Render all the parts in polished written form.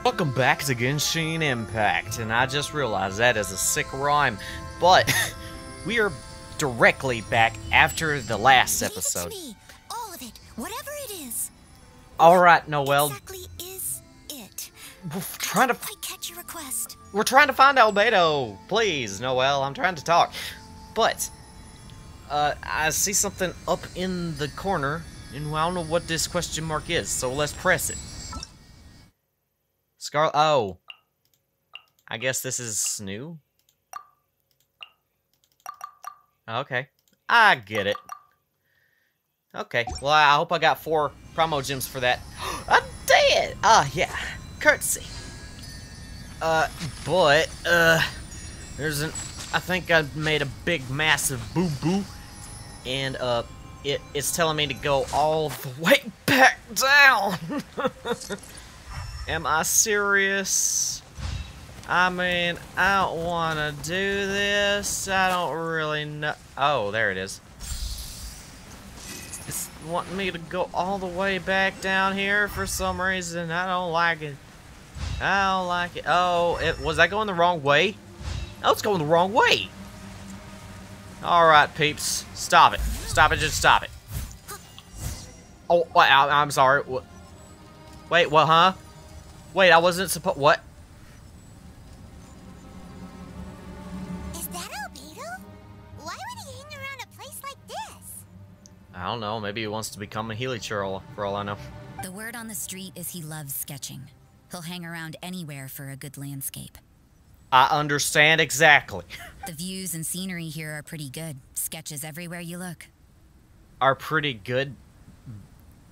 Welcome back to Genshin Impact, and I just realized that is a sick rhyme, but we are directly back after the last episode. Give it to me. All of it, whatever it is. Alright, Noelle. Exactly is it? We're trying to quite catch your request. We're trying to find Albedo. Please, Noelle, I'm trying to talk. But I see something up in the corner, and I don't know what this question mark is, so let's press it. Oh. I guess this is new? Okay. I get it. Okay. Well, I hope I got 4 promo gems for that. I did! Yeah. Courtesy. There's an... I think I made a big, massive boo-boo. And, it's telling me to go all the way back down! Am I serious? I mean, I don't want to do this. I don't really know. Oh, there it is. It's wanting me to go all the way back down here for some reason. I don't like it. I don't like it. Oh, was that going the wrong way? Oh, it's going the wrong way. Alright, peeps. Stop it. Stop it. Just stop it. Oh, I'm sorry. Wait, what, huh? Wait, I wasn't supposed... What? Is that Albedo? Why would he hang around a place like this? I don't know. Maybe he wants to become a helichurl, for all I know. The word on the street is he loves sketching. He'll hang around anywhere for a good landscape. I understand exactly. The views and scenery here are pretty good. Sketches everywhere you look. Are pretty good?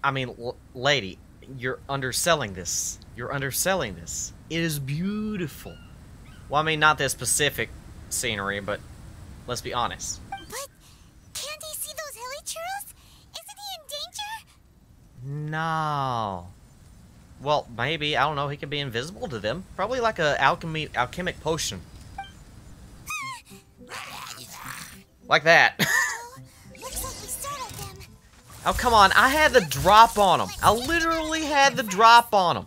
I mean, lady, you're underselling this. You're underselling this. It is beautiful. Well, I mean, not this specific scenery, but let's be honest. But can't he see those hilichurls? Isn't he in danger? No. Well, maybe. I don't know. He could be invisible to them. Probably like a alchemic potion. Like that. Looks like we startled them. Oh, come on. I had the drop on him. I literally had the drop on him.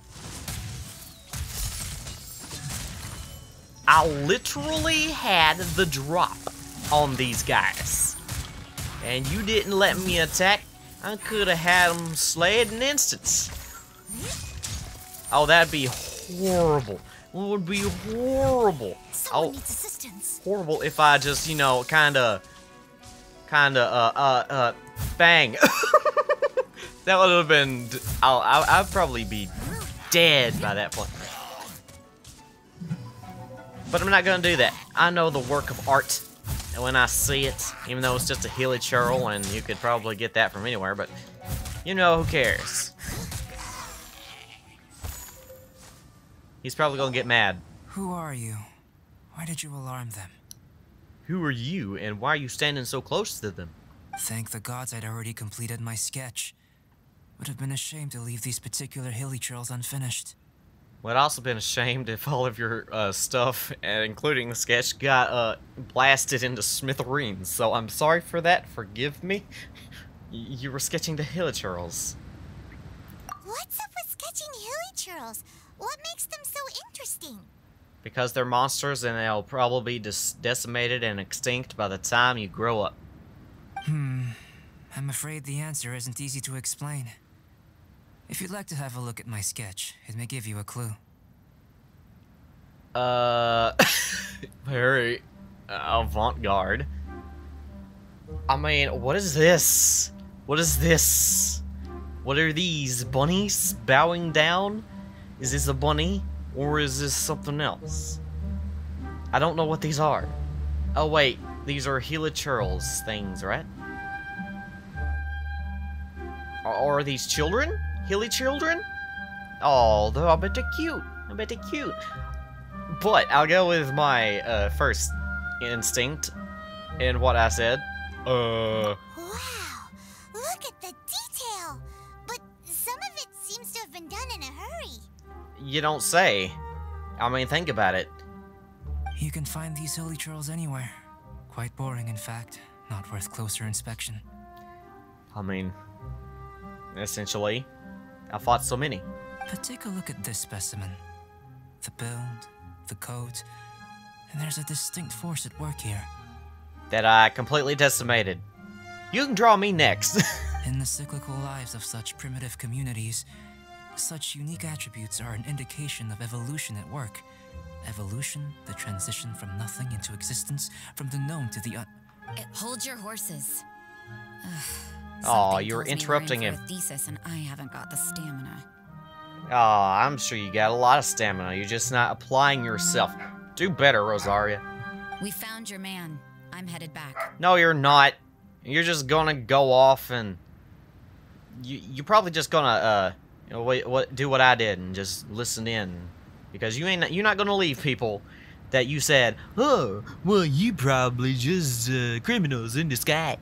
I literally had the drop on these guys. And you didn't let me attack. I could have had them slayed in instance. Oh, that'd be horrible. It would be horrible. Someone needs assistance. Horrible if I just, you know, kinda, bang. That would have been, I'd probably be dead by that point. But I'm not gonna do that. I know the work of art, and when I see it, even though it's just a hilichurl, and you could probably get that from anywhere, but, you know, who cares? He's probably gonna get mad. Who are you? Why did you alarm them? Who are you, and why are you standing so close to them? Thank the gods I'd already completed my sketch. Would have been a shame to leave these particular hilichurls unfinished. Would also been ashamed if all of your stuff, including the sketch, got blasted into smithereens. So I'm sorry for that. Forgive me. You were sketching the hilichurls. What's up with sketching hilichurls? What makes them so interesting? Because they're monsters and they'll probably be decimated and extinct by the time you grow up. I'm afraid the answer isn't easy to explain. If you'd like to have a look at my sketch, it may give you a clue. Very avant-garde. I mean, what is this? What is this? What are these? Bunnies bowing down? Is this a bunny? Or is this something else? I don't know what these are. Oh wait, these are hilichurls things, right? Are these children? Hilly children? Oh, I bet they're cute. I bet they're cute. But I'll go with my first instinct in what I said. Wow, look at the detail. But some of it seems to have been done in a hurry. You don't say. I mean, think about it. You can find these hilichurls anywhere. Quite boring, in fact. Not worth closer inspection. I mean, essentially, I fought so many. But take a look at this specimen. The build, the code, and there's a distinct force at work here. That I completely decimated. You can draw me next. In the cyclical lives of such primitive communities, such unique attributes are an indication of evolution at work. Evolution, the transition from nothing into existence, from the known to the Hold your horses. Oh, you're Something tells me we're in interrupting for him. a thesis and I haven't got the stamina. Oh, I'm sure you got a lot of stamina. You're just not applying yourself. Do better, Rosaria. We found your man. I'm headed back. No, you're not. You're just gonna go off and you're probably just gonna do what I did and just listen in, because you're not gonna leave people that you said, oh, well, you probably just criminals in disguise.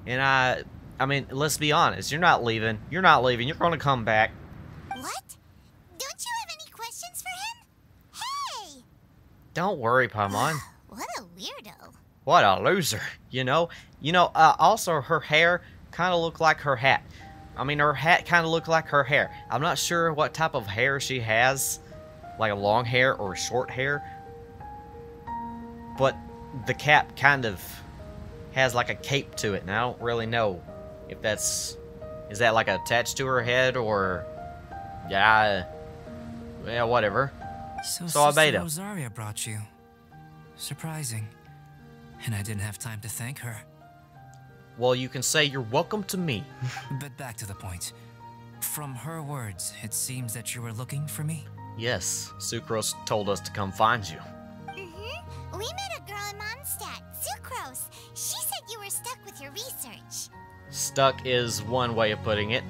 And I mean, let's be honest. You're not leaving. You're not leaving. You're gonna come back. What? Don't you have any questions for him? Hey! Don't worry, Paimon. What a weirdo. What a loser, you know? Also, her hair kind of looked like her hat. I mean, her hat kind of looked like her hair. I'm not sure what type of hair she has, like a long hair or short hair. But the cap kind of has like a cape to it, and I don't really know if is that like attached to her head or, yeah, whatever. So Albedo. Rosaria brought you. Surprising. And I didn't have time to thank her. Well, you can say you're welcome to me. But back to the point. From her words, it seems that you were looking for me. Yes, Sucrose told us to come find you. Mm-hmm. We met a girl in Mondstadt, Sucrose. She said you were stuck with your research. Stuck is one way of putting it.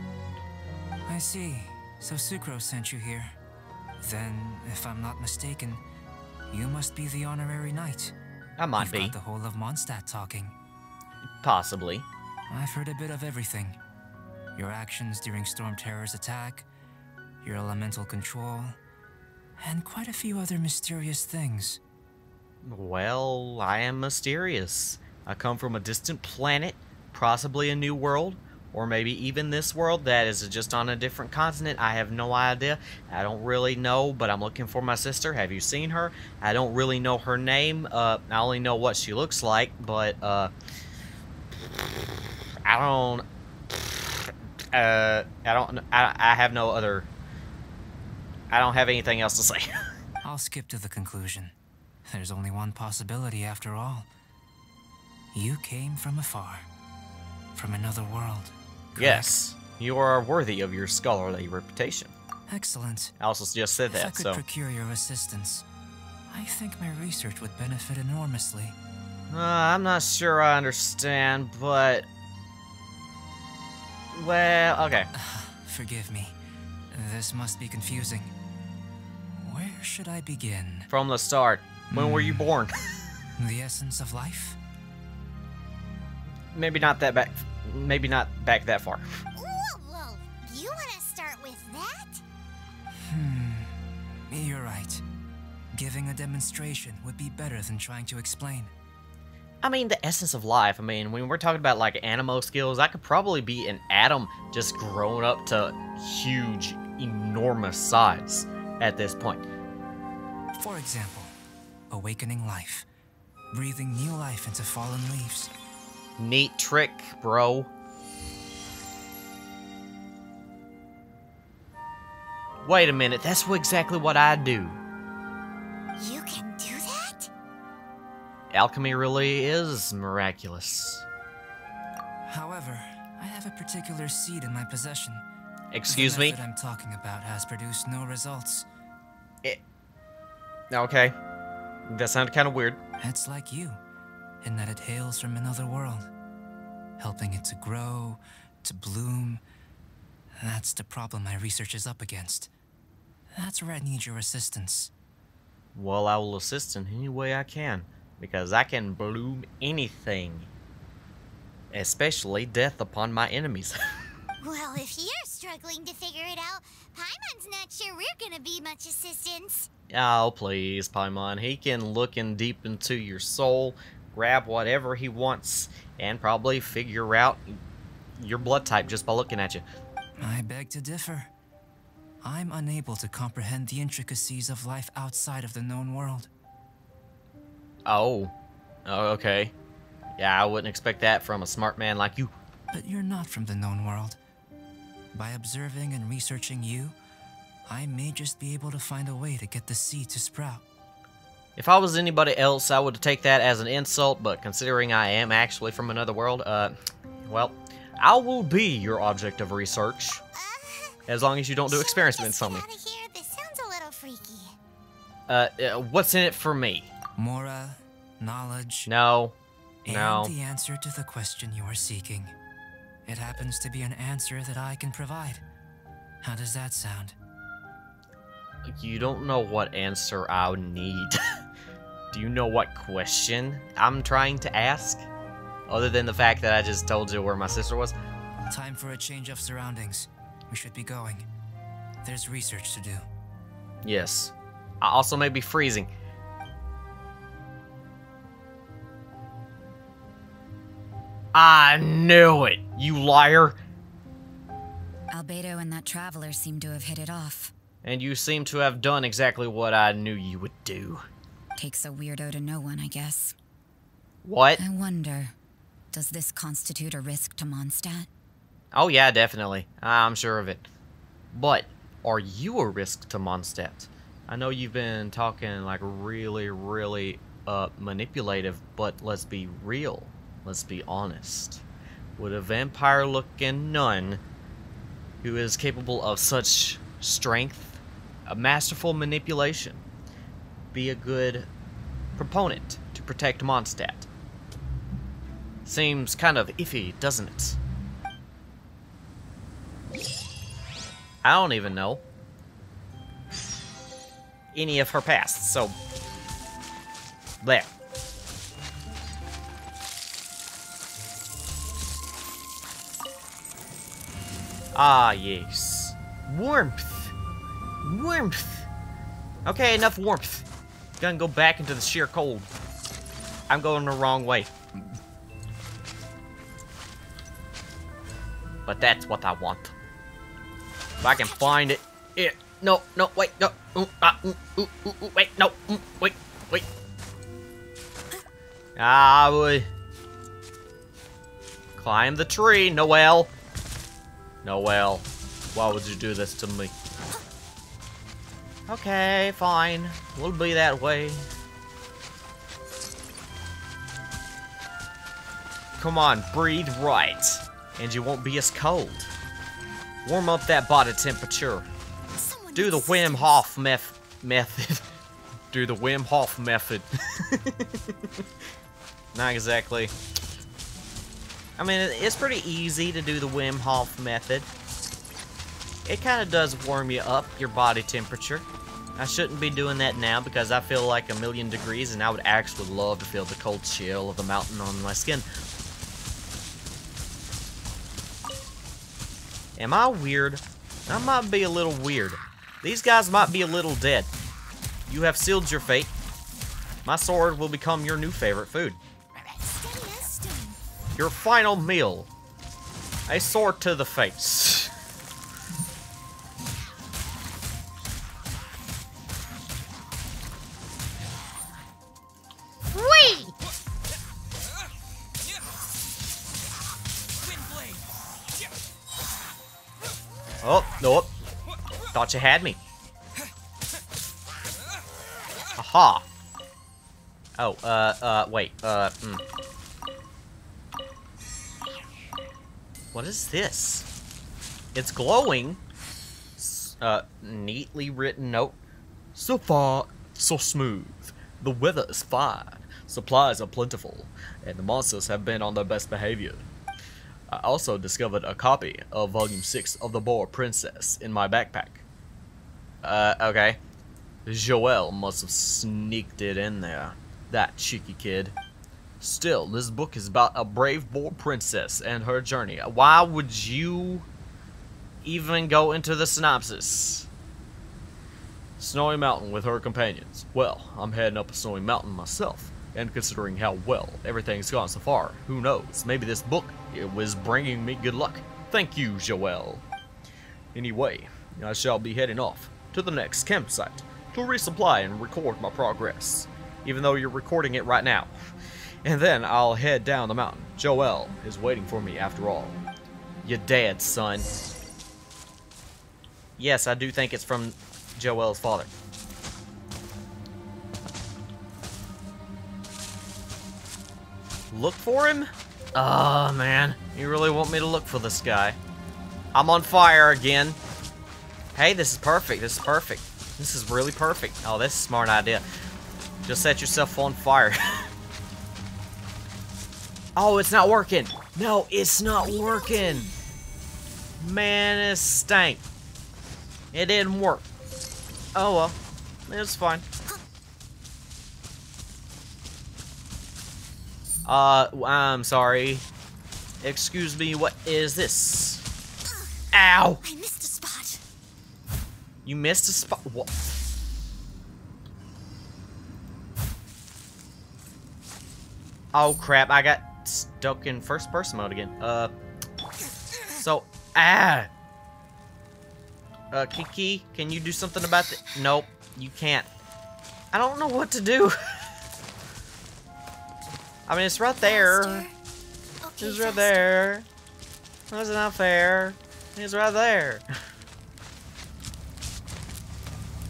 I see. So Sucrose sent you here. Then, if I'm not mistaken, you must be the honorary knight. I might You've be. got the whole of Mondstadt talking. Possibly. I've heard a bit of everything. Your actions during Storm Terror's attack, your elemental control, and quite a few other mysterious things. Well, I am mysterious. I come from a distant planet, possibly a new world, or maybe even this world that is just on a different continent. I have no idea. I don't really know, but I'm looking for my sister. Have you seen her? I don't really know her name. I only know what she looks like, but I have no other. I don't have anything else to say. I'll skip to the conclusion. There's only one possibility after all. You came from afar. From another world. Correct? Yes, you are worthy of your scholarly reputation. Excellent. I also just said If I that, could so. procure your assistance, I think my research would benefit enormously. I'm not sure I understand, but. Well, okay. Forgive me. This must be confusing. Where should I begin? From the start. When were you born? The essence of life? Maybe not that back. Maybe not back that far. Whoa. You want to start with that? You're right. Giving a demonstration would be better than trying to explain. I mean, the essence of life. I mean, when we're talking about like animo skills, I could probably be an atom just grown up to huge, enormous size at this point. For example, awakening life. Breathing new life into fallen leaves. Neat trick, bro. Wait a minute, that's exactly what I do. You can do that? Alchemy really is miraculous. However, I have a particular seed in my possession. Excuse the me? method I'm talking about has produced no results. Okay. That sounded kind of weird. It's like you, in that it hails from another world. Helping it to grow, to bloom. That's the problem my research is up against. That's where I need your assistance. Well, I will assist in any way I can, because I can bloom anything. Especially death upon my enemies. Well, if you're struggling to figure it out, Paimon's not sure we're gonna be much assistance. Oh, please, Paimon. He can look in deep into your soul, grab whatever he wants, and probably figure out your blood type just by looking at you. I beg to differ. I'm unable to comprehend the intricacies of life outside of the known world. Oh. Oh, okay. Yeah, I wouldn't expect that from a smart man like you. But you're not from the known world. By observing and researching you, I may just be able to find a way to get the seed to sprout. If I was anybody else, I would take that as an insult, but considering I am actually from another world, well, I will be your object of research. As long as you don't do experiments on me. Out of here. This sounds a little freaky. What's in it for me? Mora, knowledge, No. and No. the answer to the question you are seeking. It happens to be an answer that I can provide. How does that sound? You don't know what answer I need. Do you know what question I'm trying to ask? Other than the fact that I just told you where my sister was? Time for a change of surroundings. We should be going. There's research to do. Yes. I also may be freezing. I knew it, you liar! Albedo and that traveler seem to have hit it off. And you seem to have done exactly what I knew you would do. Takes a weirdo to know one, I guess. What? I wonder, does this constitute a risk to Mondstadt? Oh yeah, definitely. I'm sure of it. But, are you a risk to Mondstadt? I know you've been talking like really manipulative, but let's be real. Let's be honest. Would a vampire-looking nun who is capable of such strength, a masterful manipulation, be a good proponent to protect Mondstadt? Seems kind of iffy, doesn't it? I don't even know any of her past, so there. Ah, yes. Warmth. Warmth. Okay, enough warmth. Gonna go back into the sheer cold. I'm going the wrong way. But that's what I want. If I can find it. No, wait, no. Wait, no. Wait. Ah, boy. Climb the tree, Noelle. Noelle, why would you do this to me? Okay, fine. We'll be that way. Come on, breathe right, and you won't be as cold. Warm up that body temperature. Do the Wim Hof method. Do the Wim Hof method. Not exactly. I mean, it's pretty easy to do the Wim Hof method. It kind of does warm you up, your body temperature. I shouldn't be doing that now because I feel like 1,000,000 degrees and I would actually love to feel the cold chill of the mountain on my skin. Am I weird? I might be a little weird. These guys might be a little dead. You have sealed your fate. My sword will become your new favorite food. Your final meal. A sword to the face. Whee! Oh, nope. Thought you had me. Aha. Oh, wait, What is this? It's glowing. Neatly written note. So far, so smooth. The weather is fine. Supplies are plentiful. And the monsters have been on their best behavior. I also discovered a copy of Volume 6 of The Boar Princess in my backpack. Okay. Joelle must have sneaked it in there. That cheeky kid. Still, this book is about a brave boar princess and her journey. Why would you even go into the synopsis? Snowy Mountain with her companions. Well, I'm heading up a snowy mountain myself. And considering how well everything's gone so far, who knows? Maybe this book, it was bringing me good luck. Thank you, Joelle. Anyway, I shall be heading off to the next campsite to resupply and record my progress, even though you're recording it right now. And then I'll head down the mountain. Joel is waiting for me after all. You're dead, son. Yes, I do think it's from Joel's father. Look for him? Oh, man. You really want me to look for this guy? I'm on fire again. Hey, this is perfect. This is perfect. This is really perfect. Oh, this is a smart idea. Just set yourself on fire. Oh, it's not working. No, it's not working. Man, it stank. It didn't work. Oh, well. It's fine. I'm sorry. Excuse me, what is this? Ow! I missed a spot. You missed a spot? What? Oh crap, I got stuck in first person mode again. Kiki, can you do something about that? Nope, you can't. I don't know what to do. I mean, it's right there. Okay, It's right there. That's not fair. It's right there.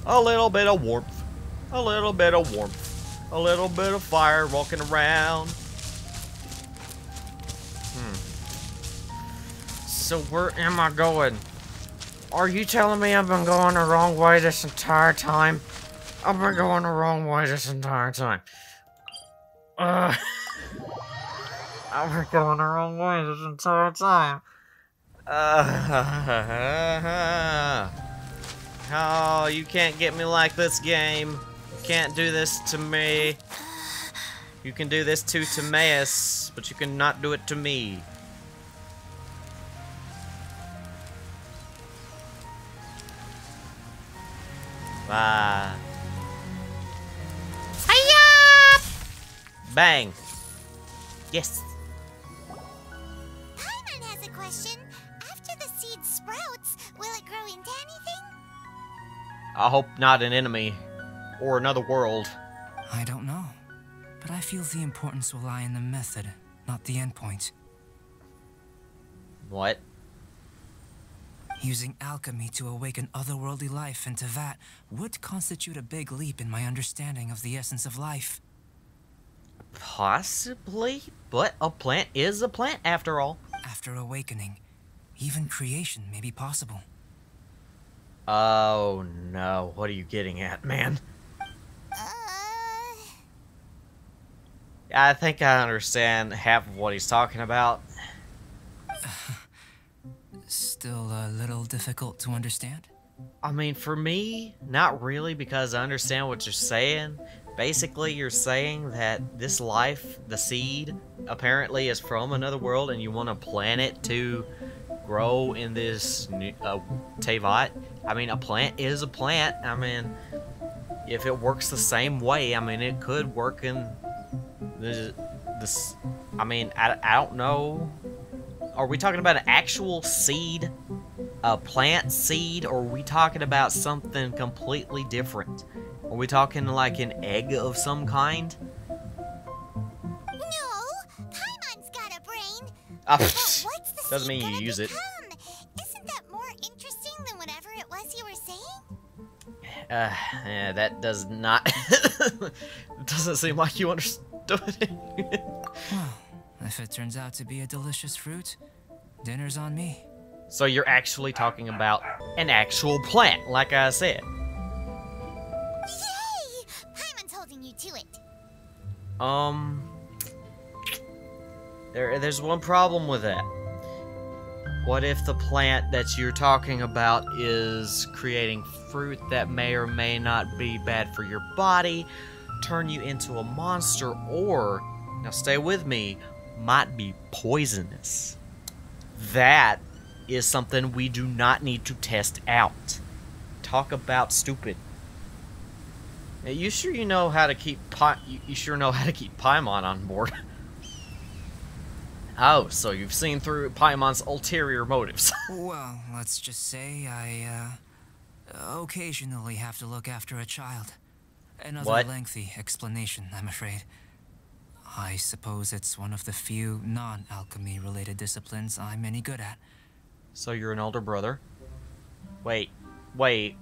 A little bit of warmth. A little bit of warmth. A little bit of fire walking around. So where am I going? Are you telling me I've been going the wrong way this entire time? I've been going the wrong way this entire time. I've been going the wrong way this entire time. Oh, you can't get me like this, game. You can't do this to me. You can do this to Timaeus, but you cannot do it to me. Bye. Hiya! Bang. Yes. Paimon has a question. After the seed sprouts, will it grow into anything? I hope not an enemy or another world. I don't know, but I feel the importance will lie in the method, not the endpoint. What? Using alchemy to awaken otherworldly life into that would constitute a big leap in my understanding of the essence of life. Possibly, but a plant is a plant after all. After awakening, even creation may be possible. Oh no, what are you getting at, man? I think I understand half of what he's talking about. Still a little difficult to understand? I mean, for me, not really, because I understand what you're saying. Basically, you're saying that this life, the seed, apparently is from another world, and you want to plant it to grow in this Teyvat. I mean, a plant is a plant. I mean, if it works the same way, I mean, it could work in this. I mean, I don't know. Are we talking about an actual seed? A plant seed? Or are we talking about something completely different? Are we talking like an egg of some kind? No, Paimon's got a brain. Ah, But what's the doesn't seed mean you gonna use it. become? Isn't that more interesting than whatever it was you were saying? Yeah, that does not... it doesn't seem like you understood it. Well, if it turns out to be a delicious fruit, dinner's on me. So you're actually talking about an actual plant, like I said. Yay! Paimon's holding you to it. There's one problem with that. What if the plant that you're talking about is creating fruit that may or may not be bad for your body, turn you into a monster, or, now stay with me, might be poisonous? That is something we do not need to test out. Talk about stupid. Now, you sure you know how to keep you sure know how to keep Paimon on board? Oh, so you've seen through Paimon's ulterior motives. Well, let's just say I occasionally have to look after a child. Another What? lengthy explanation, I'm afraid. I suppose it's one of the few non-alchemy related disciplines I'm any good at. So you're an older brother? Wait, hold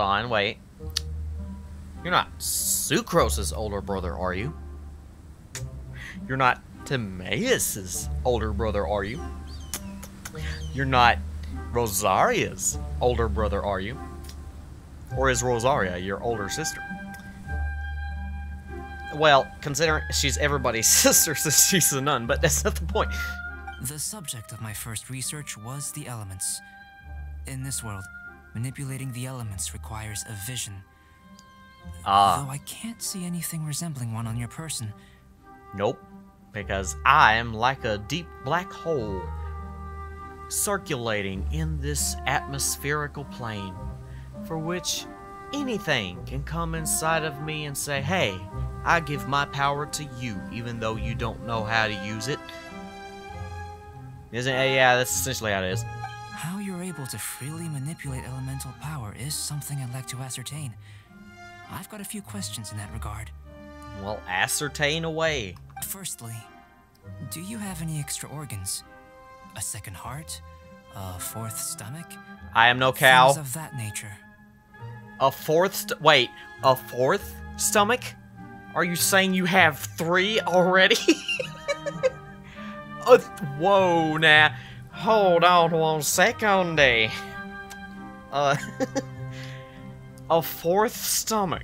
on, wait. You're not Sucrose's older brother, are you? You're not Timaeus's older brother, are you? You're not Rosaria's older brother, are you? Or is Rosaria your older sister? Well, considering she's everybody's sister since she's a nun, but that's not the point. The subject of my first research was the elements. In this world, manipulating the elements requires a vision. Though I can't see anything resembling one on your person. Nope, because I am like a deep black hole circulating in this atmospherical plane, for which anything can come inside of me and say, hey, I give my power to you, even though you don't know how to use it. Isn't it? Yeah, that's essentially how it is. How you're able to freely manipulate elemental power is something I'd like to ascertain. I've got a few questions in that regard. Well, ascertain away. Firstly, do you have any extra organs? A second heart? A fourth stomach? I am no cow. Things of that nature. A fourth wait, a fourth stomach? Are you saying you have 3 already? Whoa, now. Hold on 1 second. A fourth stomach.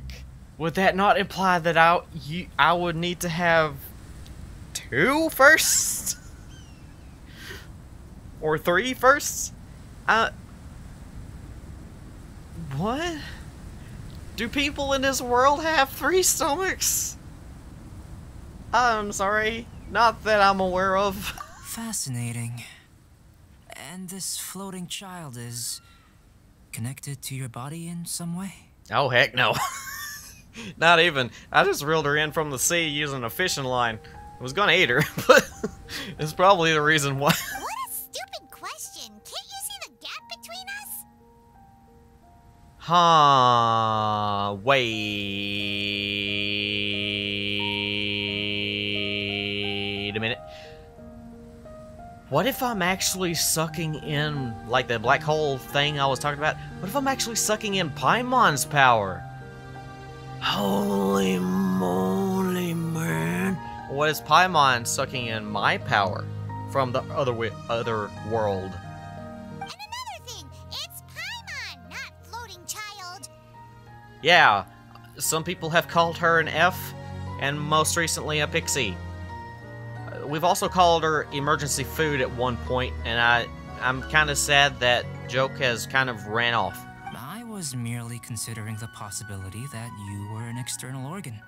Would that not imply that I would need to have 2 firsts? Or 3 firsts? What? Do people in this world have 3 stomachs? I'm sorry, not that I'm aware of. Fascinating. And this floating child is connected to your body in some way? Oh, heck no. Not even. I just reeled her in from the sea using a fishing line. I was gonna eat her, but it's probably the reason why. What a stupid question. Can't you see the gap between us? Huh. Wait a minute. What if I'm actually sucking in, like the black hole thing I was talking about? What if I'm actually sucking in Paimon's power? Holy moly, man. What is Paimon sucking in my power from the other world? And another thing, it's Paimon, not floating child. Yeah, some people have called her an F, and most recently a pixie. We've also called her emergency food at one point, and I'm kind of sad that joke has kind of ran off. I was merely considering the possibility that you were an external organ.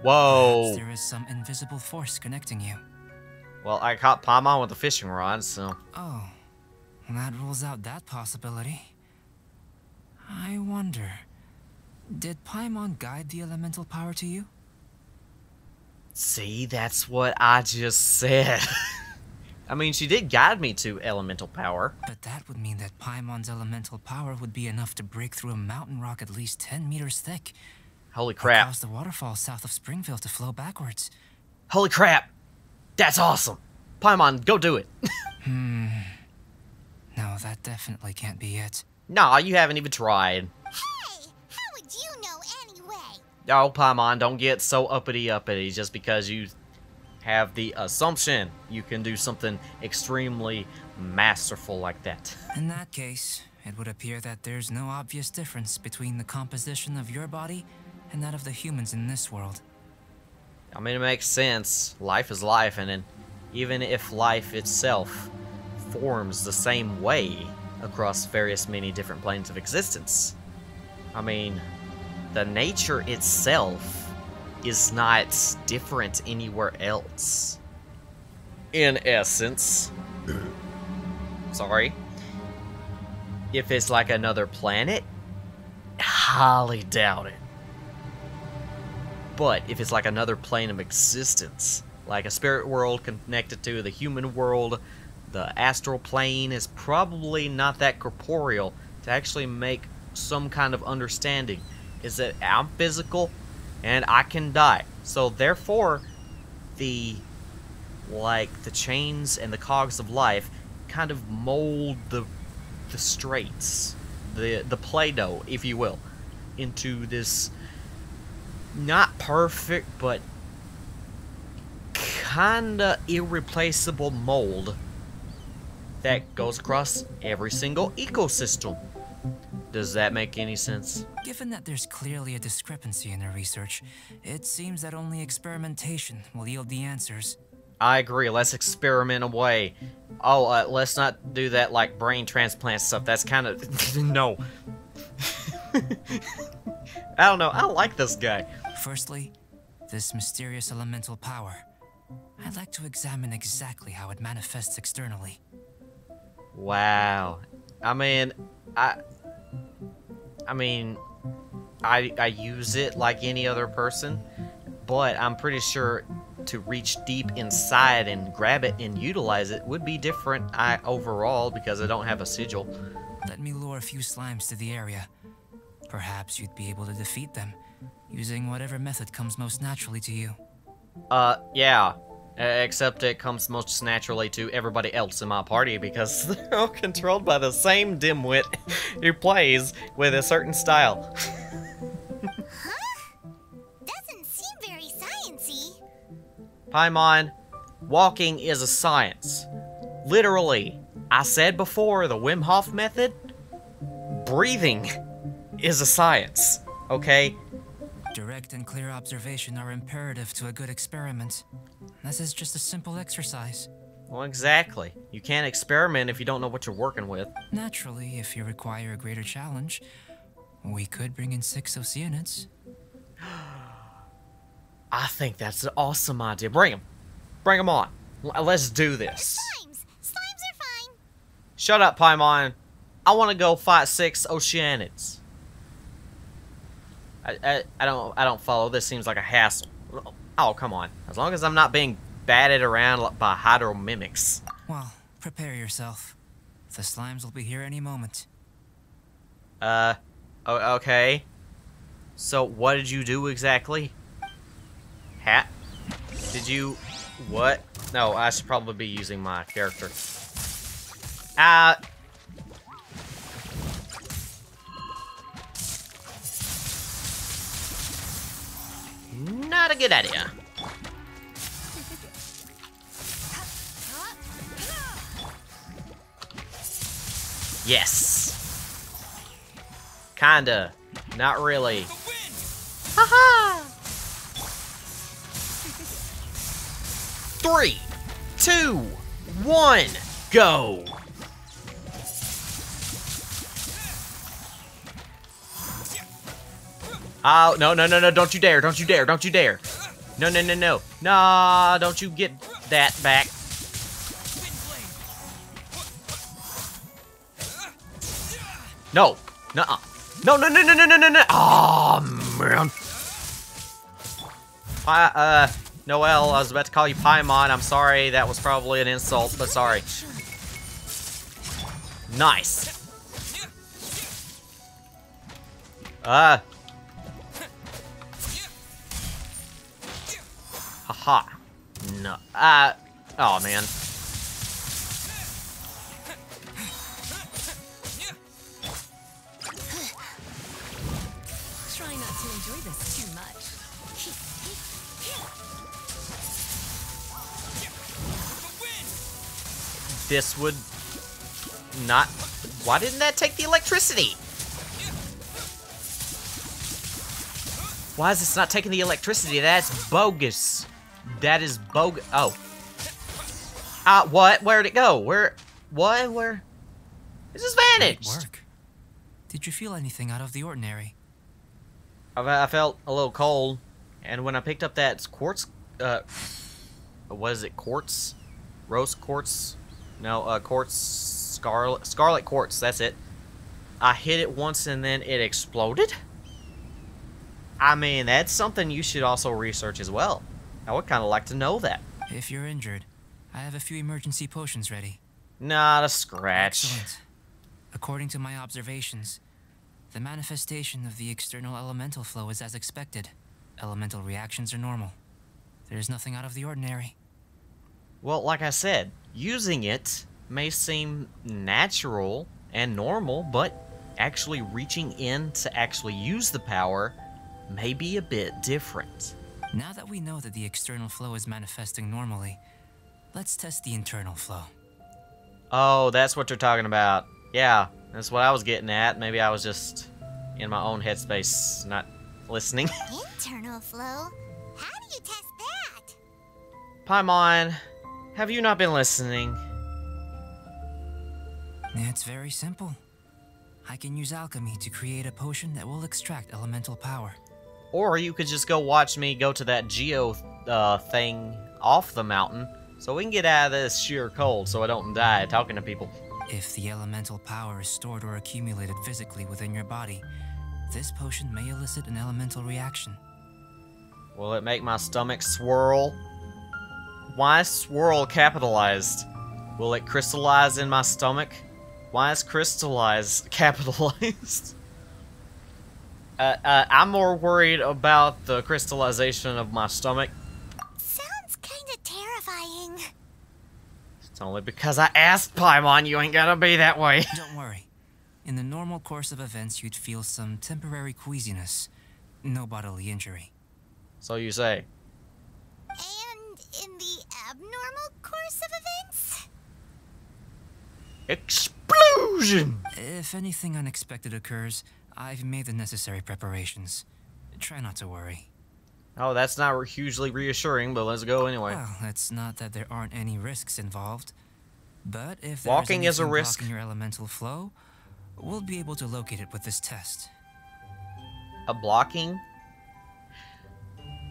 Whoa. Perhaps there is some invisible force connecting you. Well, I caught Paimon with a fishing rod, so... Oh, that rules out that possibility. I wonder, did Paimon guide the elemental power to you? See, that's what I just said. I mean, she did guide me to elemental power. But that would mean that Paimon's elemental power would be enough to break through a mountain rock at least 10 meters thick. Holy Or crap. cause the waterfall south of Springfield to flow backwards. Holy crap. That's awesome. Paimon, go do it. No, that definitely can't be it. Nah, you haven't even tried. Hey, how would you know anyway? Oh, Paimon, don't get so uppity just because you have the assumption you can do something extremely masterful like that. In that case, it would appear that there's no obvious difference between the composition of your body and that of the humans in this world. I mean, it makes sense. Life is life, and then even if life itself forms the same way across many different planes of existence, I mean, the nature itself is not different anywhere else. In essence. Sorry. If it's like another planet, highly doubt it. But if it's like another plane of existence, like a spirit world connected to the human world, the astral plane is probably not that corporeal to actually make some kind of understanding is that I'm physical and I can die. So therefore, the chains and the cogs of life kind of mold the straits, the Play-Doh, if you will, into this not perfect but kinda irreplaceable mold that goes across every single ecosystem. Does that make any sense? Given that there's clearly a discrepancy in the research, it seems that only experimentation will yield the answers. I agree, let's experiment away. Oh, let's not do that like brain transplant stuff. That's kind of... no. I don't know, I don't like this guy. Firstly, this mysterious elemental power. I'd like to examine exactly how it manifests externally. Wow. I mean, I use it like any other person, but I'm pretty sure to reach deep inside and grab it and utilize it would be different overall because I don't have a sigil. Let me lure a few slimes to the area. Perhaps you'd be able to defeat them, using whatever method comes most naturally to you. Yeah. Except it comes most naturally to everybody else in my party because they're all controlled by the same dimwit who plays with a certain style. Huh? Doesn't seem very sciencey. Paimon, walking is a science. Literally, I said before, the Wim Hof method, breathing is a science, okay? Direct and clear observation are imperative to a good experiment. This is just a simple exercise. Well, exactly. You can't experiment if you don't know what you're working with. Naturally, if you require a greater challenge, we could bring in 6 Oceanids. I think that's an awesome idea. Bring them. Bring them on. Let's do this. Slimes! Slimes are fine! Shut up, Paimon. I want to go fight 6 Oceanids. I don't follow. This seems like a hassle. Oh, come on. As long as I'm not being batted around by hydro mimics. Well, prepare yourself. The slimes will be here any moment. Okay. So, what did you do exactly? Did you... What? No, I should probably be using my character. Not a good idea. Yes. Kinda. Not really. Haha! 3, 2, 1, go! Oh, no, no, no, no, don't you dare, don't you dare, don't you dare. No, no, no, no. Nah, don't you get that back. No. Nuh-uh. No, no, no, no, no, no, no, no. Oh, man. Noelle, I was about to call you Paimon. I'm sorry, that was probably an insult, but sorry. Nice. Haha. No. Oh, man. Try not to enjoy this too much. This would not... Why didn't that take the electricity? Why is this not taking the electricity? That's bogus. That is bogus. Oh. What? Where'd it go? Where? What? Where? It's just vanished. Great work. Did you feel anything out of the ordinary? I felt a little cold, and when I picked up that quartz, what is it? Quartz? Rose quartz? No, quartz, scarlet quartz. That's it. I hit it once, and then it exploded. I mean, that's something you should also research as well. I would kind of like to know that. If you're injured, I have a few emergency potions ready. Not a scratch. Excellent. According to my observations, the manifestation of the external elemental flow is as expected. Elemental reactions are normal. There's nothing out of the ordinary. Well, like I said, using it may seem natural and normal, but actually reaching in to actually use the power may be a bit different. Now that we know that the external flow is manifesting normally, let's test the internal flow. Oh, that's what you're talking about. Yeah, that's what I was getting at. Maybe I was just in my own headspace, not listening. Internal flow? How do you test that? Paimon, have you not been listening? It's very simple. I can use alchemy to create a potion that will extract elemental power. Or you could just go watch me go to that geo thing off the mountain so we can get out of this sheer cold so I don't die talking to people. If the elemental power is stored or accumulated physically within your body, this potion may elicit an elemental reaction. Will it make my stomach swirl? Why is swirl capitalized? Will it crystallize in my stomach? Why is crystallize capitalized? I'm more worried about the crystallization of my stomach. Sounds kinda terrifying. It's only because I asked, Paimon. You ain't gotta be that way. Don't worry. In the normal course of events, you'd feel some temporary queasiness. No bodily injury. So you say. And in the abnormal course of events? Explosion! If anything unexpected occurs, I've made the necessary preparations. Try not to worry. Oh, that's not hugely reassuring, but let's go anyway. Well, it's not that there aren't any risks involved. But if there's Walking is a anything risk. blocking your elemental flow, we'll be able to locate it with this test. A blocking?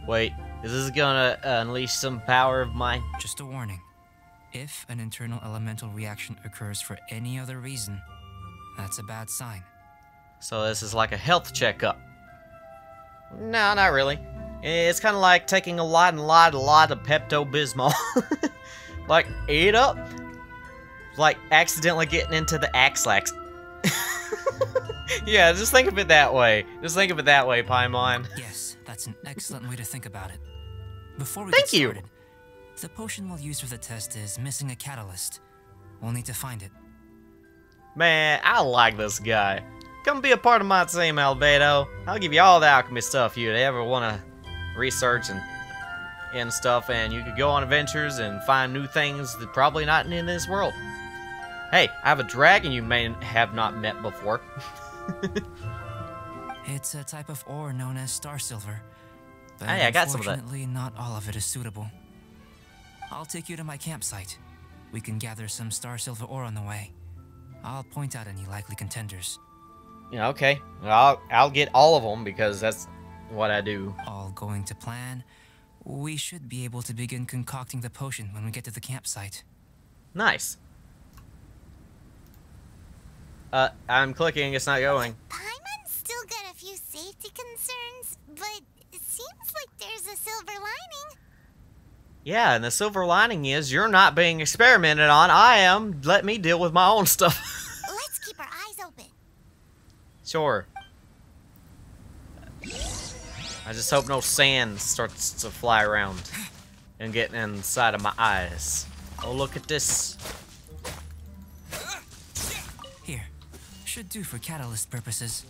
Wait, is this gonna unleash some power of mine? Just a warning. If an internal elemental reaction occurs for any other reason, that's a bad sign. So this is like a health checkup. No, not really. It's kind of like taking a lot of Pepto-Bismol. Like, eat up. Like, accidentally getting into the Axlax. Yeah, just think of it that way. Just think of it that way, Paimon. Yes, that's an excellent way to think about it. Before we Thank get you. started, the potion we'll use for the test is missing a catalyst. We'll need to find it. Man, I like this guy. Come be a part of my team, Albedo. I'll give you all the alchemy stuff you'd ever want to research and stuff, and you could go on adventures and find new things that probably not in this world. Hey, I have a dragon you may have not met before. It's a type of ore known as star silver, but Hey, I got some of that. unfortunately not all of it is suitable. I'll take you to my campsite. We can gather some star silver ore on the way. I'll point out any likely contenders. Yeah, okay. I'll get all of them because that's what I do. All going to plan, we should be able to begin concocting the potion when we get to the campsite. Nice. I'm clicking, it's not going. Paimon's still got a few safety concerns, but it seems like there's a silver lining. Yeah, and the silver lining is you're not being experimented on. I am. Let me deal with my own stuff. Let's keep our eyes open. Sure. I just hope no sand starts to fly around and get inside of my eyes. Oh, look at this. Here, should do for catalyst purposes.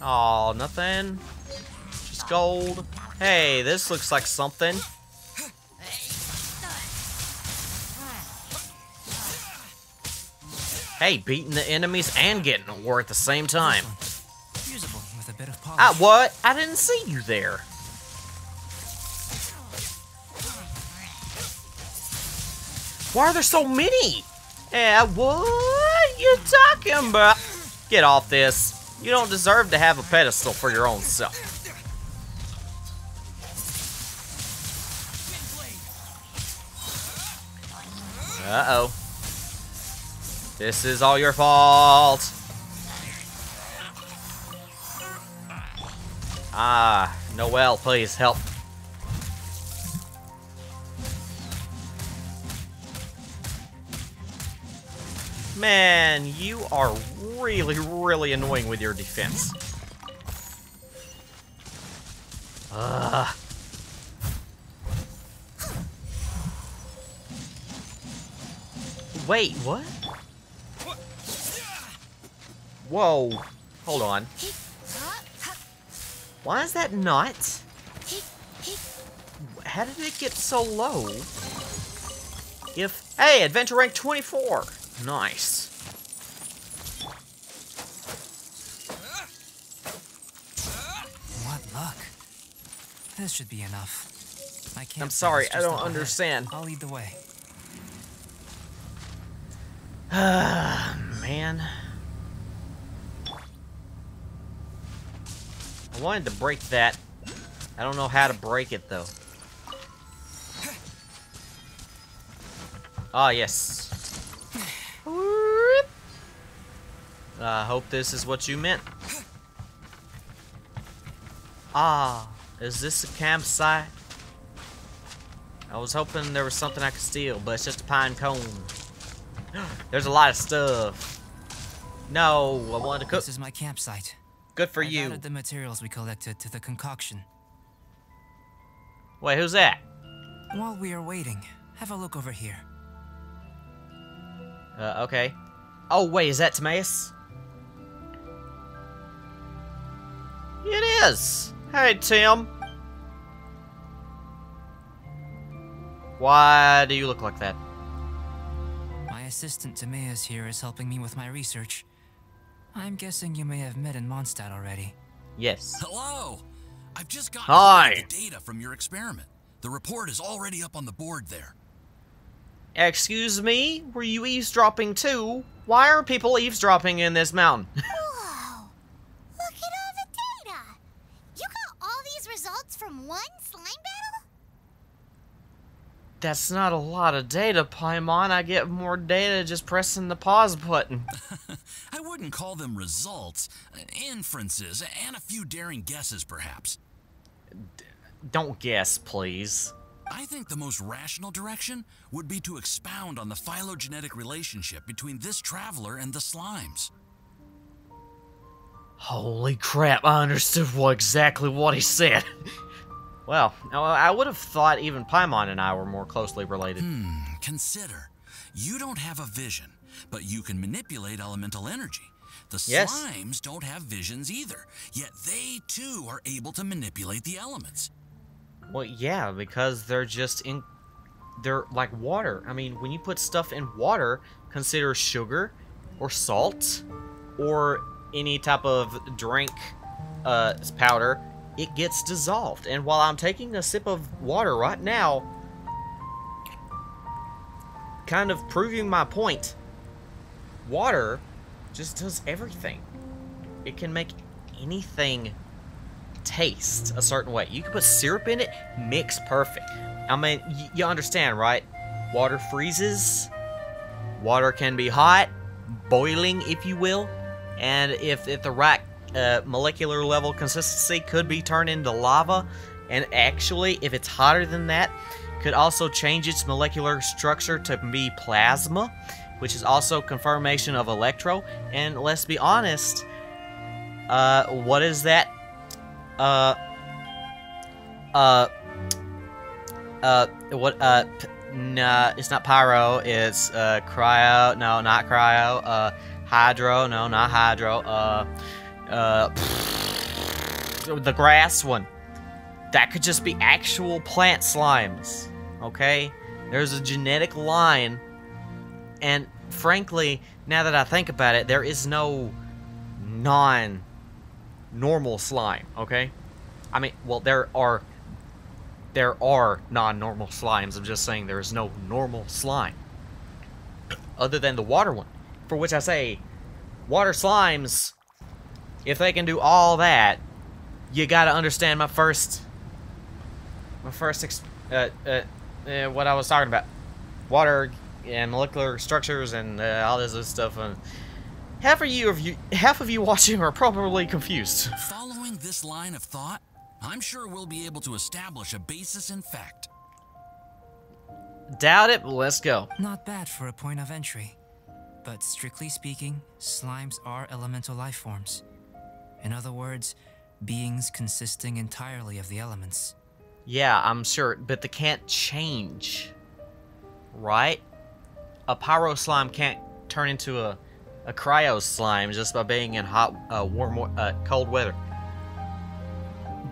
Aw, nothing. Just gold. Hey, this looks like something. Hey, beating the enemies and getting a war at the same time. Usable with a bit of polish. What? I didn't see you there. Why are there so many? Yeah, what you talking about? Get off this. You don't deserve to have a pedestal for your own self. Uh-oh. This is all your fault. Ah, Noelle, please help. Man, you are really, really annoying with your defense. Wait, what? Whoa. Hold on. Why is that not? How did it get so low? Hey, adventure rank 24. Nice. What luck. This should be enough. I'm sorry, I don't understand. I'll lead the way. Man. I wanted to break that. I don't know how to break it, though. Ah, yes. I hope this is what you meant. Ah, is this a campsite? I was hoping there was something I could steal, but it's just a pine cone. There's a lot of stuff. No, I wanted to cook. This is my campsite. Good for I've you. added the materials we collected to the concoction. Wait, who's that? While we are waiting, have a look over here. Okay. Oh, wait, is that Timaeus? It is! Hey, Tim. Why do you look like that? My assistant Timaeus here is helping me with my research. I'm guessing you may have met in Mondstadt already. Yes. Hello! I've just got Hi. the data from your experiment. The report is already up on the board there. Excuse me? Were you eavesdropping too? Why are people eavesdropping in this mountain? Whoa! Look at all the data! You got all these results from one slime battle? That's not a lot of data, Paimon. I get more data just pressing the pause button. I wouldn't call them results, inferences, and a few daring guesses, perhaps. Don't guess, please. I think the most rational direction would be to expound on the phylogenetic relationship between this traveler and the slimes. Holy crap, I understood exactly what he said. Well, I would have thought even Paimon and I were more closely related. Consider. You don't have a vision, but you can manipulate elemental energy. The Yes. slimes don't have visions either, yet they too are able to manipulate the elements. Well, yeah, because they're like water. I mean, when you put stuff in water, consider sugar or salt or any type of drink powder, it gets dissolved. And while I'm taking a sip of water right now, kind of proving my point, water just does everything. It can make anything taste a certain way. You can put syrup in it, mix perfect. I mean, you understand, right? Water freezes. Water can be hot, boiling, if you will. And if the right molecular level consistency could be turned into lava. And actually, if it's hotter than that, could also change its molecular structure to be plasma, which is also confirmation of electro. And let's be honest, what is that? Nah, it's not pyro, it's, cryo, no, not cryo, hydro, no, not hydro, the grass one. That could just be actual plant slimes, okay? There's a genetic line, and frankly, now that I think about it, there is no non-normal slime, okay? I mean, well, there are non-normal slimes. I'm just saying there is no normal slime other than the water one, for which I say water slimes, if they can do all that, you gotta understand what I was talking about. Water and molecular structures and all this other stuff. And half of you watching are probably confused. Following this line of thought, I'm sure we'll be able to establish a basis in fact. Doubt it, but let's go. Not bad for a point of entry. But strictly speaking, slimes are elemental life forms. In other words, beings consisting entirely of the elements. Yeah, I'm sure, but they can't change. Right? A pyro slime can't turn into a cryo slime just by being in hot, cold weather.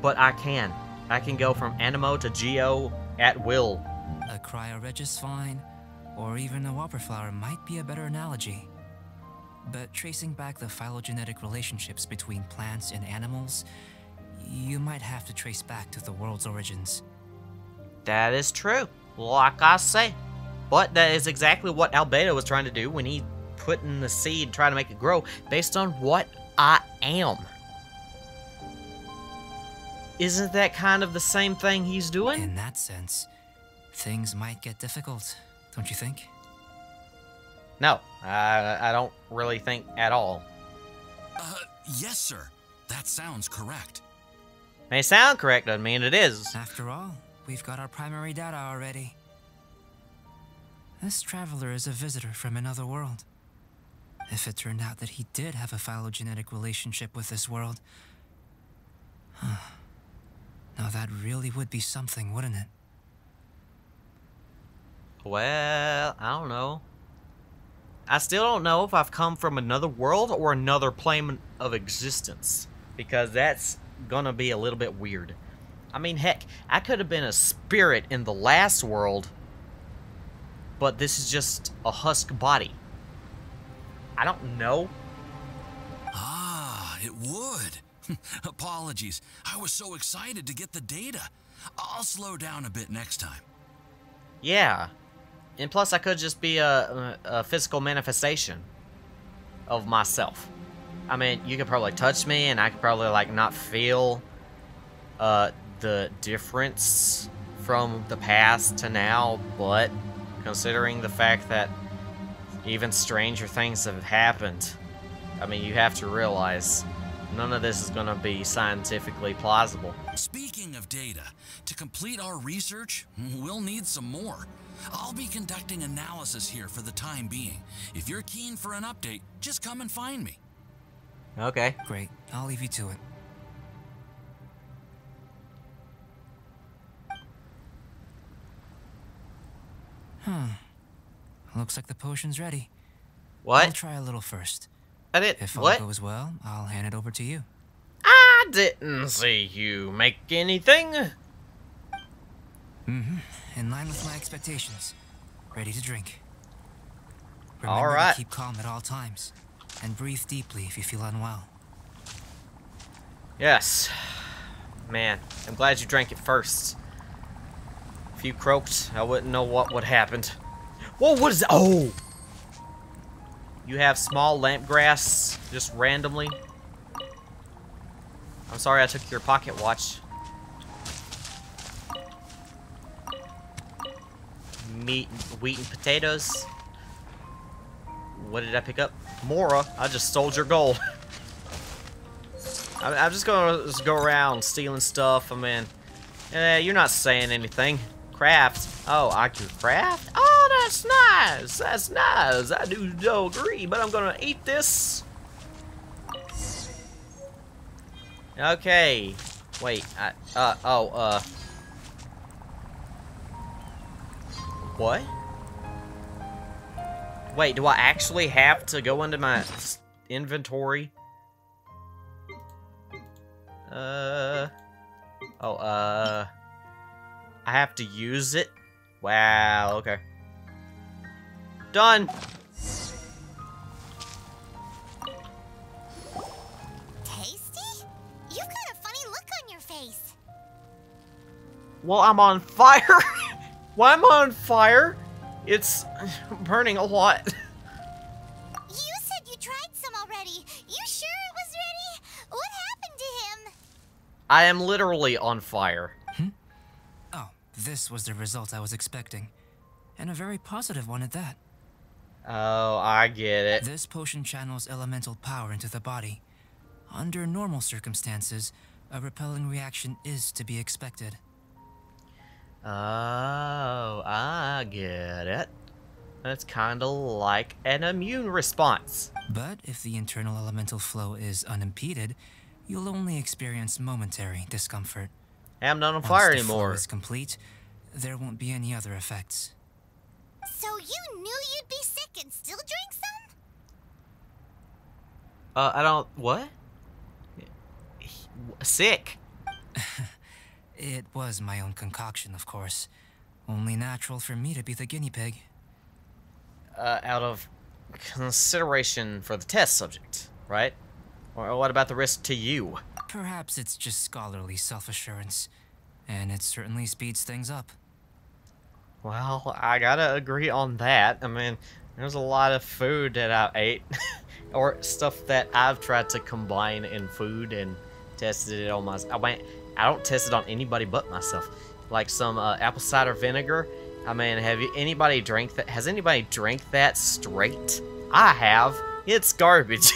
But I can. I can go from Animo to Geo at will. A cryoregis vine, or even a wildflower might be a better analogy. But tracing back the phylogenetic relationships between plants and animals, you might have to trace back to the world's origins. That is true, like I say. But that is exactly what Albedo was trying to do when he put in the seed, trying to make it grow, based on what I am. Isn't that kind of the same thing he's doing? In that sense, things might get difficult, don't you think? No, I don't really think at all. Yes, sir. That sounds correct. May sound correct, doesn't mean it is. After all, we've got our primary data already. This traveler is a visitor from another world. If it turned out that he did have a phylogenetic relationship with this world, now that really would be something, wouldn't it? Well, I don't know. I still don't know if I've come from another world or another plane of existence, because that's gonna be a little bit weird. I mean, heck, I could have been a spirit in the last world, but this is just a husk body. I don't know. Ah, it would. Apologies. I was so excited to get the data. I'll slow down a bit next time. Yeah. And plus, I could just be a physical manifestation of myself. I mean, you could probably touch me, and I could probably, like, not feel the difference from the past to now, but considering the fact that even stranger things have happened, I mean, you have to realize none of this is going to be scientifically plausible. Speaking of data, to complete our research, we'll need some more. I'll be conducting analysis here for the time being. If you're keen for an update, just come and find me. Okay. Great, I'll leave you to it. Looks like the potion's ready. What? I'll try a little first. I did. If all What? goes well, I'll hand it over to you. I didn't see you make anything. In line with my expectations. Ready to drink. All Remember right. to keep calm at all times. And breathe deeply if you feel unwell. Yes. Man, I'm glad you drank it first. If you croaked, I wouldn't know what would happen. Whoa, what is that? Oh! You have small lamp grass just randomly. I'm sorry I took your pocket watch. Meat, wheat, and potatoes. What did I pick up? Mora. I just stole your gold. I'm just gonna go around stealing stuff. I mean, you're not saying anything. Craft. Oh, I can craft? Oh, that's nice. That's nice. I do agree, but I'm gonna eat this. Okay. Wait. What? Wait, do I actually have to go into my inventory? I have to use it? Wow, okay. Done! Tasty? You've got a funny look on your face. Well, I'm on fire! Why am I on fire? It's burning a lot. You said you tried some already. You sure it was ready? What happened to him? I am literally on fire. Oh, this was the result I was expecting. And a very positive one at that. Oh, I get it. This potion channels elemental power into the body. Under normal circumstances, a repelling reaction is to be expected. Oh, I get it. That's kind of like an immune response. But if the internal elemental flow is unimpeded, you'll only experience momentary discomfort. I'm not on fire Once the flow anymore. is complete, there won't be any other effects. So you knew you'd be sick and still drink some? I don't... What? Sick. It was my own concoction, of course. Only natural for me to be the guinea pig. Out of consideration for the test subject, right? Or what about the risk to you? Perhaps it's just scholarly self-assurance, and it certainly speeds things up. Well, I gotta agree on that. I mean, there's a lot of food that I ate, or stuff that I've tried to combine in food and tested it on myself. I don't test it on anybody but myself. Like some apple cider vinegar. I mean, anybody drank that? Has anybody drank that straight? I have. It's garbage.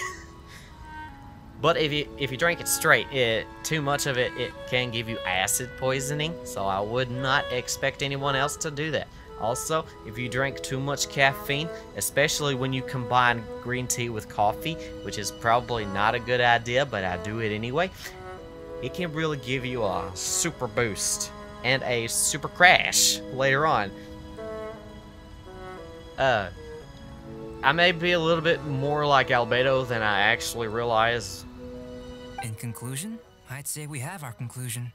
But if you drink it straight, too much of it can give you acid poisoning. So I would not expect anyone else to do that. Also, if you drink too much caffeine, especially when you combine green tea with coffee, which is probably not a good idea, but I do it anyway, it can really give you a super boost and a super crash later on. I may be a little bit more like Albedo than I actually realize. In conclusion, I'd say we have our conclusion.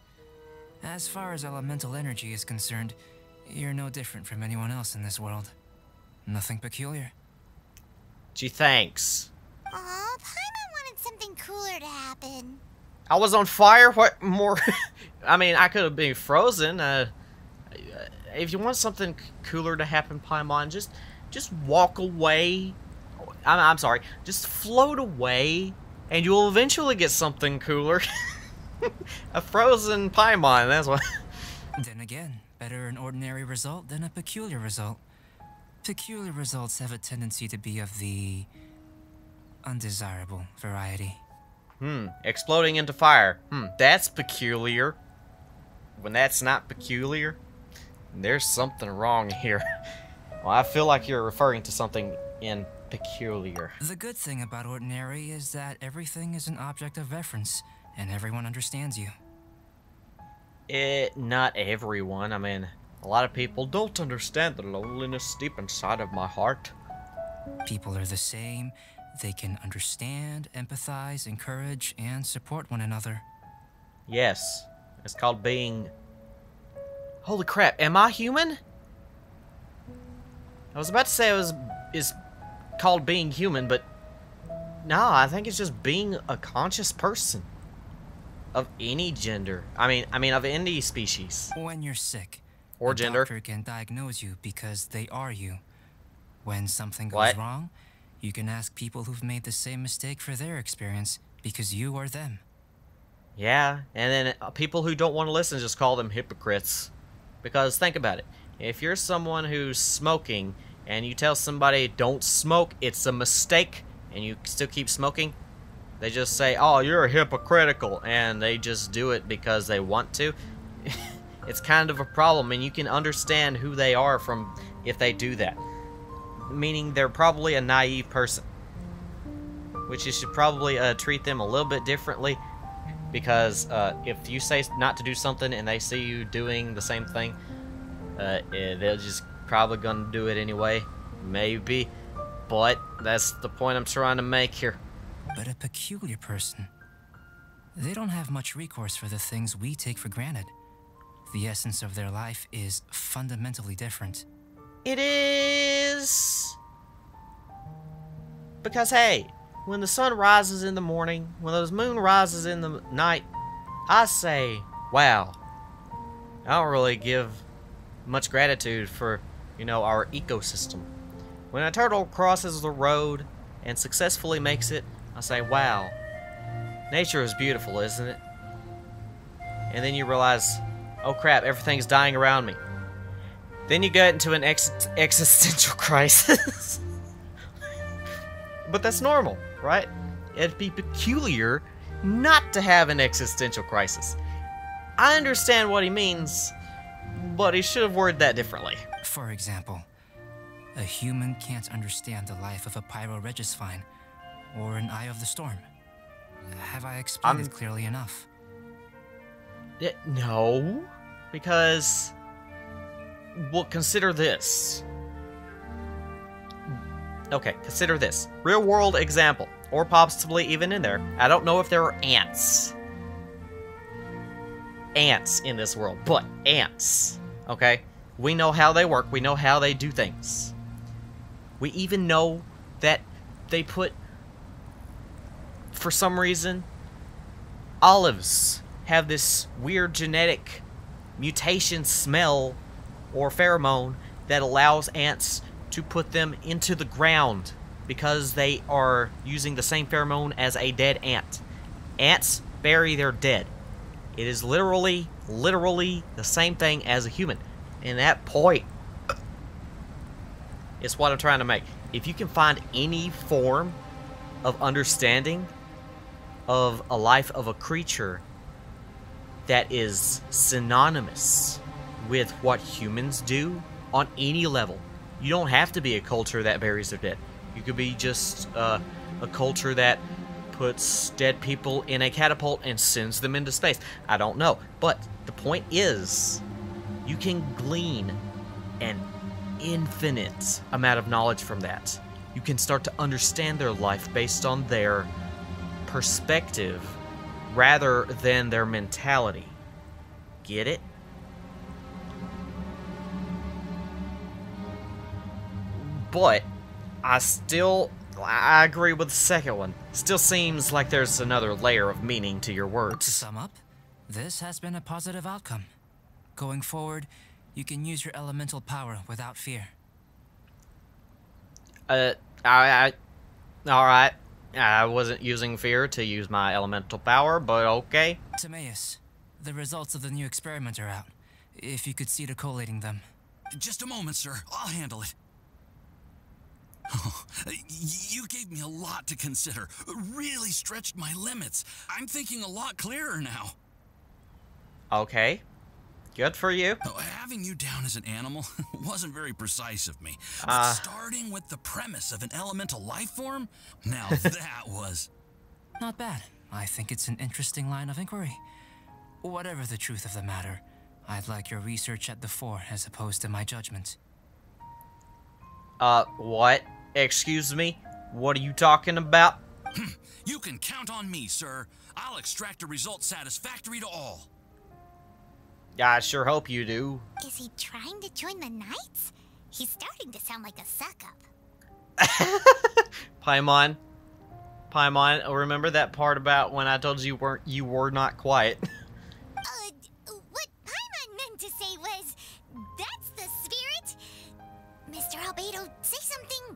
As far as elemental energy is concerned, you're no different from anyone else in this world. Nothing peculiar. Gee, thanks. Aw, Paimon wanted something cooler to happen. I was on fire? What more? I mean, I could have been frozen. If you want something cooler to happen, Paimon, just walk away. I'm sorry. Just float away, and you'll eventually get something cooler. A frozen Paimon, that's what. Then again, better an ordinary result than a peculiar result. Peculiar results have a tendency to be of the undesirable variety. Exploding into fire. That's peculiar. When that's not peculiar, there's something wrong here. Well, I feel like you're referring to something in peculiar. The good thing about ordinary is that everything is an object of reference, and everyone understands you. Not everyone. I mean, a lot of people don't understand the loneliness deep inside of my heart. People are the same. They can understand, empathize, encourage, and support one another. Yes. It's called being... Holy crap, am I human? I was about to say it's called being human, but... No, I think it's just being a conscious person. Of any gender. I mean of any species. When you're sick, Or a gender. doctor can diagnose you because they are you. When something goes wrong, you can ask people who've made the same mistake for their experience because you are them. Yeah, and then people who don't want to listen just call them hypocrites. Because think about it. If you're someone who's smoking and you tell somebody don't smoke, it's a mistake, and you still keep smoking, they just say, oh, you're hypocritical, and they just do it because they want to. It's kind of a problem, and you can understand who they are from if they do that. Meaning they're probably a naive person. Which you should probably treat them a little bit differently. Because if you say not to do something and they see you doing the same thing, they're just probably gonna do it anyway. Maybe. But that's the point I'm trying to make here. But a peculiar person, they don't have much recourse for the things we take for granted. The essence of their life is fundamentally different. It is... Because, hey, when the sun rises in the morning, when the moon rises in the night, I say, wow. I don't really give much gratitude for, our ecosystem. When a turtle crosses the road and successfully makes it, I say, wow. Nature is beautiful, isn't it? And then you realize, oh crap, everything's dying around me. Then you get into an existential crisis. But that's normal, right? It'd be peculiar not to have an existential crisis. I understand what he means, but he should have worded that differently. For example, A human can't understand the life of a pyro-regisvine or an Eye of the Storm. Have I explained it clearly enough? No, because, well, consider this. Okay, consider this. Real world example, or possibly even in there. I don't know if there are ants. Ants in this world, but ants, okay? We know how they work, we know how they do things. We even know that they put, for some reason, olives have this weird genetic mutation smell or pheromone that allows ants to put them into the ground because they are using the same pheromone as a dead ant. Ants bury their dead. It is literally the same thing as a human. And that point is what I'm trying to make. If you can find any form of understanding of a life of a creature that is synonymous with what humans do on any level. You don't have to be a culture that buries their dead. You could be just a culture that puts dead people in a catapult and sends them into space. I don't know. But the point is, you can glean an infinite amount of knowledge from that. You can start to understand their life based on their perspective rather than their mentality. Get it? But I agree with the second one. Still seems like there's another layer of meaning to your To words. sum up, this has been a positive outcome. Going forward, you can use your elemental power without fear. Alright. I wasn't using fear to use my elemental power, but okay. Timaeus, the results of the new experiment are out. If you could see to collating them. Just a moment, sir. I'll handle it. Oh, you gave me a lot to consider. Really stretched my limits. I'm thinking a lot clearer now. Okay. Good for you. Having you down as an animal wasn't very precise of me. But starting with the premise of an elemental life form? Now that was... Not bad. I think it's an interesting line of inquiry. Whatever the truth of the matter, I'd like your research at the fore as opposed to my judgment. What? Excuse me? What are you talking about? You can count on me, sir. I'll extract a result satisfactory to all. I sure hope you do. Is he trying to join the Knights? He's starting to sound like a suck-up. Paimon, remember that part about when I told you you were not quiet? What Paimon meant to say was, that's the spirit. Mr. Albedo, say something.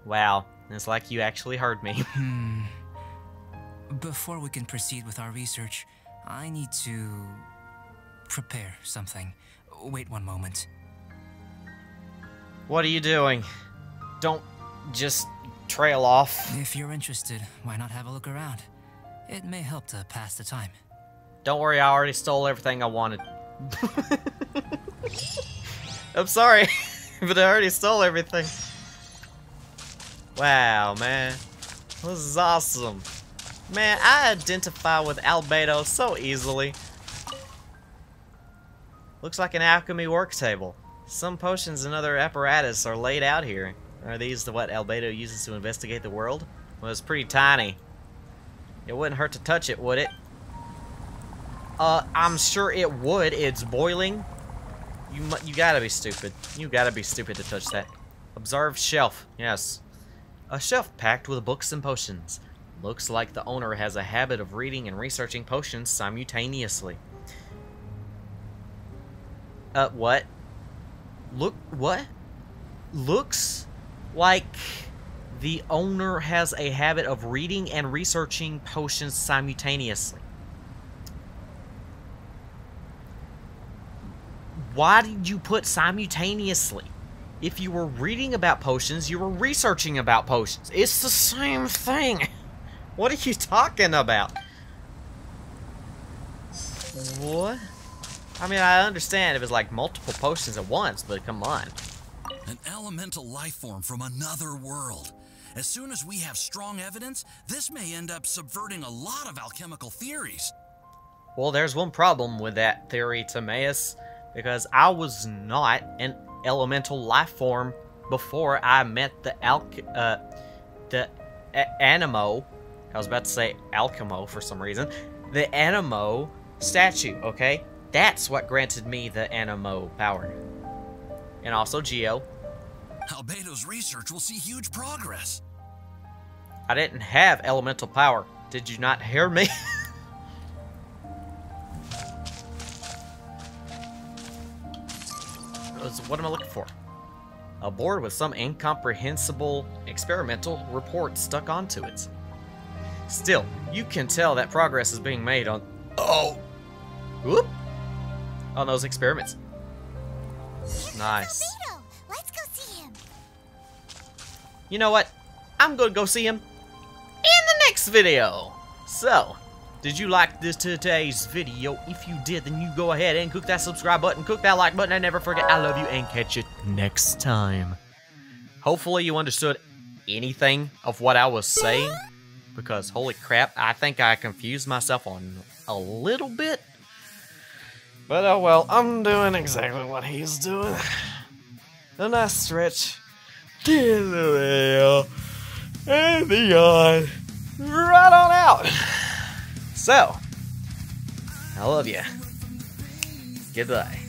Wow, it's like you actually heard me. Before we can proceed with our research, I need to prepare something. Wait one moment. What are you doing? Don't just trail off. If you're interested, why not have a look around? It may help to pass the time. Don't worry, I already stole everything I wanted. I'm sorry, but I already stole everything. Wow, man. This is awesome. Man, I identify with Albedo so easily. Looks like an alchemy work table. Some potions and other apparatus are laid out here. Are these what Albedo uses to investigate the world? Well, it's pretty tiny. It wouldn't hurt to touch it, would it? I'm sure it would. It's boiling. You gotta be stupid. You gotta be stupid to touch that. Observed shelf. Yes. A shelf packed with books and potions. Looks like the owner has a habit of reading and researching potions simultaneously. What? What? Looks like the owner has a habit of reading and researching potions simultaneously. Why did you put simultaneously? If you were reading about potions, you were researching about potions. It's the same thing. What are you talking about? What? I mean, I understand if it's like multiple potions at once, but come on. An elemental life form from another world. As soon as we have strong evidence, this may end up subverting a lot of alchemical theories. Well, there's one problem with that theory, Timaeus, because I was not an elemental life form before I met the Animo. I was about to say Alchemo for some reason. The Animo statue, okay? That's what granted me the Animo power. And also Geo. Albedo's research will see huge progress. I didn't have elemental power. Did you not hear me? What am I looking for? A board with some incomprehensible experimental report stuck onto it. Still, you can tell that progress is being made on... Oh! Whoop! On those experiments. Nice. Albedo. Let's go see him. You know what? I'm gonna go see him in the next video. So, did you like today's video? If you did, then you go ahead and click that subscribe button, click that like button, and never forget I love you, and catch you next time. Hopefully you understood anything of what I was saying, because holy crap, I think I confused myself on a little bit. But oh well, I'm doing exactly what he's doing. A nice stretch in the middle and beyond, right on out. So, I love you. Goodbye.